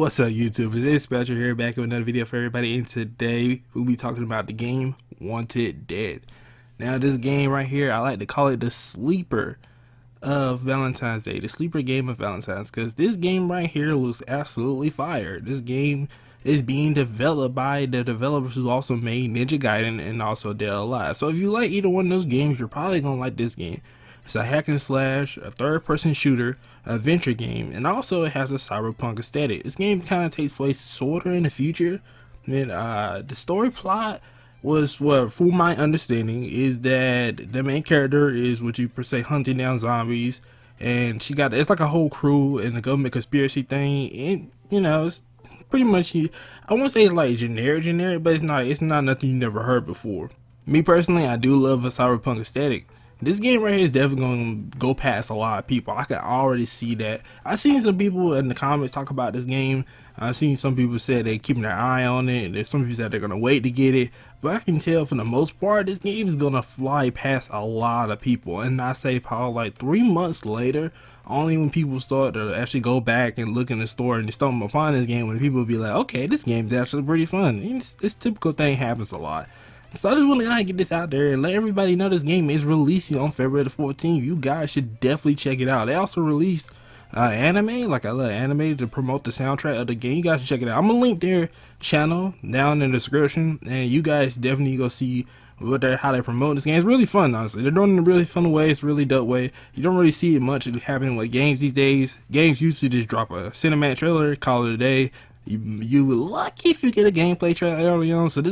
What's up, YouTube? It's Spectro here, back with another video for everybody, and today we'll be talking about the game Wanted Dead. Now, this game right here, I like to call it the sleeper of Valentine's Day, the sleeper game of Valentine's, because this game right here looks absolutely fire. This game is being developed by the developers who also made Ninja Gaiden and also Dead Alive. So if you like either one of those games, you're probably gonna like this game. It's a hack and slash, a third-person shooter, adventure game, and also it has a cyberpunk aesthetic. This game kind of takes place sort of in the future. And the story plot was, what, from my understanding, is that the main character is what you per se hunting down zombies, and it's like a whole crew and a government conspiracy thing. And you know, it's pretty much, I won't say it's like generic, but it's not nothing you never heard before. Me personally, I do love a cyberpunk aesthetic. This game right here is definitely going to go past a lot of people. I can already see that. I've seen some people in the comments talk about this game. I've seen some people say they're keeping their eye on it. There's some people that they're going to wait to get it. But I can tell for the most part, this game is going to fly past a lot of people. And I say probably like 3 months later, only when people start to actually go back and look in the store and stumble upon this game, when people be like, okay, this game's actually pretty fun. And this typical thing happens a lot. So I just want to get this out there and let everybody know this game is releasing on February the 14th. You guys should definitely check it out. They also released anime, like I love anime, to promote the soundtrack of the game. You guys should check it out. I'm going to link their channel down in the description, and you guys definitely go see how they promote this game. It's really fun, honestly. They're doing it in a really fun way. It's a really dope way. You don't really see it much happening with games these days. Games usually just drop a cinematic trailer, call it a day. You lucky if you get a gameplay trailer early on. So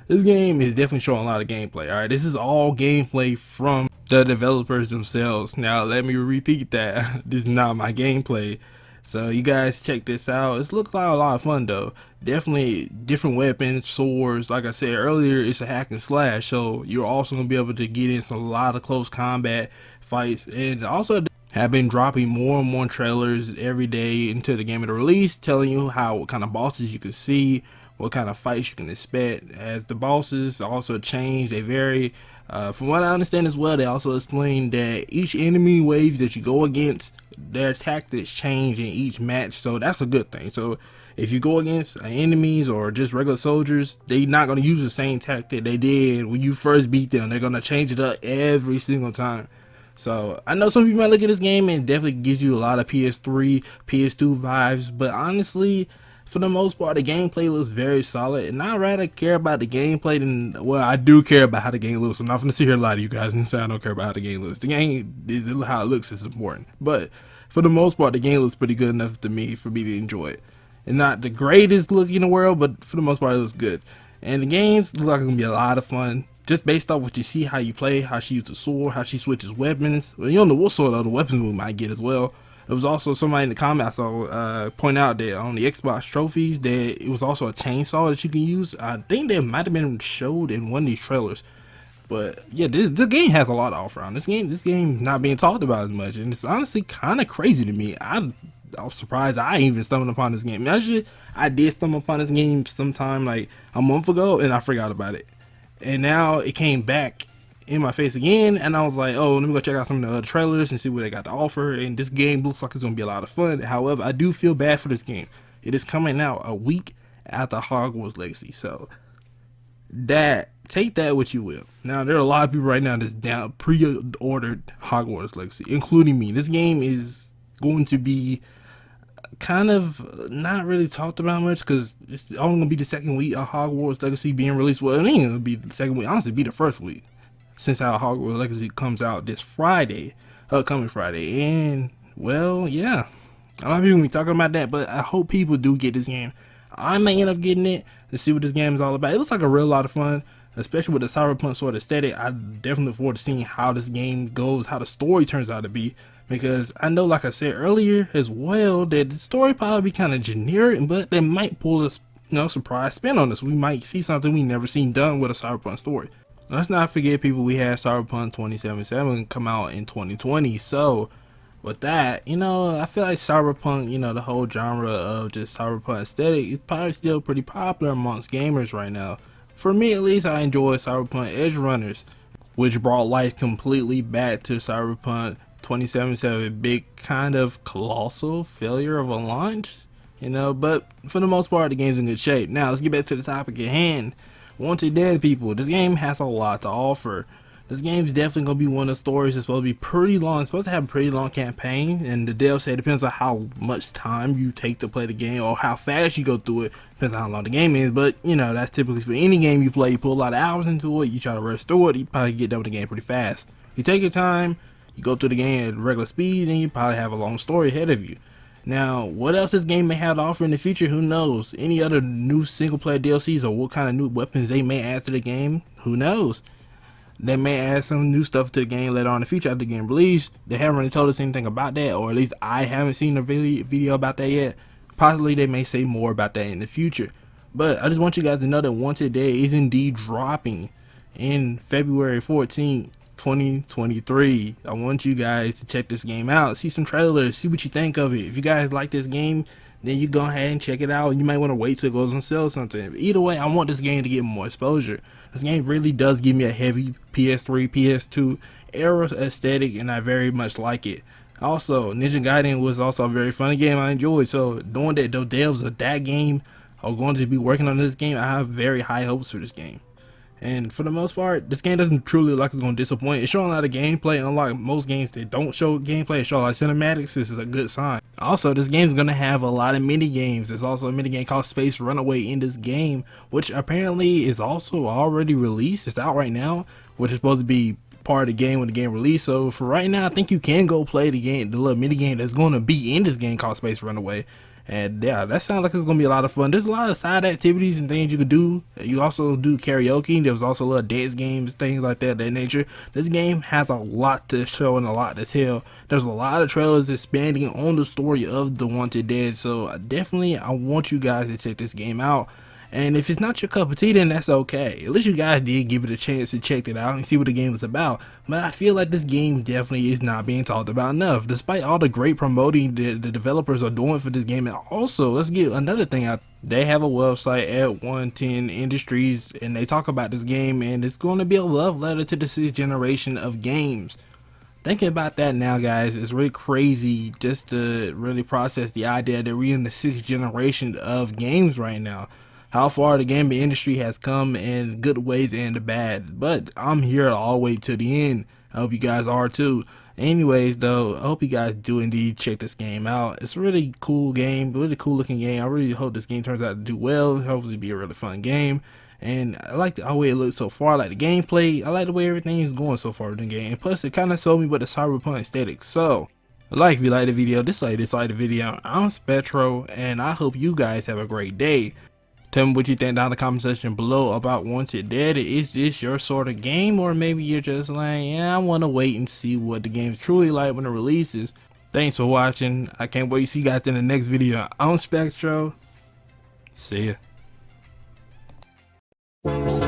this game is definitely showing a lot of gameplay. Alright, this is all gameplay from the developers themselves. Now, let me repeat that. This is not my gameplay. So, you guys check this out. It looks like a lot of fun, though. Definitely different weapons, swords. Like I said earlier, it's a hack and slash. So, you're also going to be able to get in a lot of close combat fights. And also have been dropping more and more trailers every day into the game of the release, telling you what kind of bosses you can see, what kind of fights you can expect. As the bosses also change, they vary. From what I understand as well, they also explain that each enemy waves that you go against, their tactics change in each match, so that's a good thing. So if you go against enemies or just regular soldiers, they're not going to use the same tactic they did when you first beat them. They're going to change it up every single time. So I know some people might look at this game and it definitely gives you a lot of PS3, PS2 vibes, but honestly, for the most part, the gameplay looks very solid, and I'd rather care about the gameplay than, well, I do care about how the game looks. I'm not going to sit here and lie to you guys and say I don't care about how the game looks. The game, is how it looks is important, but for the most part, the game looks pretty good enough to me for me to enjoy it. And not the greatest look in the world, but for the most part, it looks good. And the games look like it's going to be a lot of fun, just based off what you see, how you play, how she uses the sword, how she switches weapons. Well, you don't know what sort of other weapons we might get as well. There was also somebody in the comments point out that on the Xbox trophies that it was also a chainsaw that you can use. I think that might have been showed in one of these trailers. But yeah, this game has a lot to offer on. This game not being talked about as much, and it's honestly kind of crazy to me. I was surprised I even stumbled upon this game. Actually, I did stumble upon this game sometime like a month ago, and I forgot about it. And now it came back in my face again, and I was like, oh, let me go check out some of the other trailers and see what they got to offer. And this game looks like it's gonna be a lot of fun. However, I do feel bad for this game. It is coming out a week after Hogwarts Legacy, so take that what you will. Now, there are a lot of people right now that's pre-ordered Hogwarts Legacy, including me. This game is going to be kind of not really talked about much because it's only gonna be the second week of Hogwarts Legacy being released. Well, it ain't gonna be the second week. Honestly, it'll be the first week, since our Hogwarts Legacy comes out this Friday, upcoming Friday. And well, yeah, a lot of people be talking about that, but I hope people do get this game. I may end up getting it to see what this game is all about. It looks like a real lot of fun, especially with the cyberpunk sort of aesthetic. I definitely look forward to seeing how this game goes, how the story turns out to be, because I know, like I said earlier as well, that the story probably be kind of generic, but they might pull a surprise spin on this. We might see something we never seen done with a cyberpunk story. Let's not forget, people, we had Cyberpunk 2077 come out in 2020. So with that, I feel like Cyberpunk, the whole genre of just Cyberpunk aesthetic is probably still pretty popular amongst gamers right now. For me, at least, I enjoy Cyberpunk Edge Runners, which brought life completely back to Cyberpunk 2077. Big kind of colossal failure of a launch. you know, but for the most part the game's in good shape. Now let's get back to the topic at hand. Wanted Dead, people, this game has a lot to offer. This game is definitely going to be one of the stories that's supposed to be pretty long. It's supposed to have a pretty long campaign, and the devs say it depends on how much time you take to play the game or how fast you go through it. Depends on how long the game is, but you know, that's typically for any game you play. You put a lot of hours into it, you try to rush through it, you probably get done with the game pretty fast. You take your time, you go through the game at regular speed, and you probably have a long story ahead of you. Now, what else this game may have to offer in the future, who knows? Any other new single player DLCs or what kind of new weapons they may add to the game, who knows? They may add some new stuff to the game later on in the future after the game release. They haven't really told us anything about that, or at least I haven't seen a video about that yet. Possibly they may say more about that in the future. But I just want you guys to know that Wanted Dead is indeed dropping in February 14th, 2023. I want you guys to check this game out, see some trailers, see what you think of it. If you guys like this game, then you go ahead and check it out. You might want to wait till it goes on sale or something. Either way, I want this game to get more exposure. This game really does give me a heavy PS3, PS2 era aesthetic, and I very much like it. Also, Ninja Gaiden was also a very funny game I enjoyed. So knowing that the devs of that game are going to be working on this game, I have very high hopes for this game. And for the most part, this game doesn't truly look like it's going to disappoint. It's showing a lot of gameplay, unlike most games that don't show gameplay, it shows a lot of cinematics. This is a good sign. Also, this game is going to have a lot of mini games. There's also a mini game called Space Runaway in this game, which apparently is also already released. It's out right now, which is supposed to be part of the game when the game released. So for right now, I think you can go play the game, the little mini game that's going to be in this game called Space Runaway. And yeah, that sounds like it's gonna be a lot of fun. There's a lot of side activities and things you could do. You also do karaoke. There was also a little dance games, things like that nature. This game has a lot to show and a lot to tell. There's a lot of trailers expanding on the story of the Wanted Dead. So definitely, I want you guys to check this game out. And if it's not your cup of tea, then that's okay. At least you guys did give it a chance to check it out and see what the game was about. But I feel like this game definitely is not being talked about enough, despite all the great promoting the developers are doing for this game. And also, let's get another thing out. They have a website at 110 Industries, and they talk about this game, and it's going to be a love letter to the 6th generation of games. Thinking about that now, guys, it's really crazy just to really process the idea that we're in the 6th generation of games right now. How far the gaming industry has come in good ways and the bad, but I'm here all the way to the end. I hope you guys are too. Anyways, though, I hope you guys do indeed check this game out. It's a really cool game, really cool looking game. I really hope this game turns out to do well. Hopefully be a really fun game. And I like the way it looks so far. I like the gameplay. I like the way everything is going so far in the game. And plus, it kind of showed me what the cyberpunk aesthetic. So, like if you like the video, dislike the video. I'm Spectro, and I hope you guys have a great day. Tell me what you think down in the comment section below about Wanted Dead. Is this your sort of game, or maybe you're just like, yeah, I want to wait and see what the game's truly like when it releases. Thanks for watching. I can't wait to see you guys in the next video. I'm Spectro. See ya.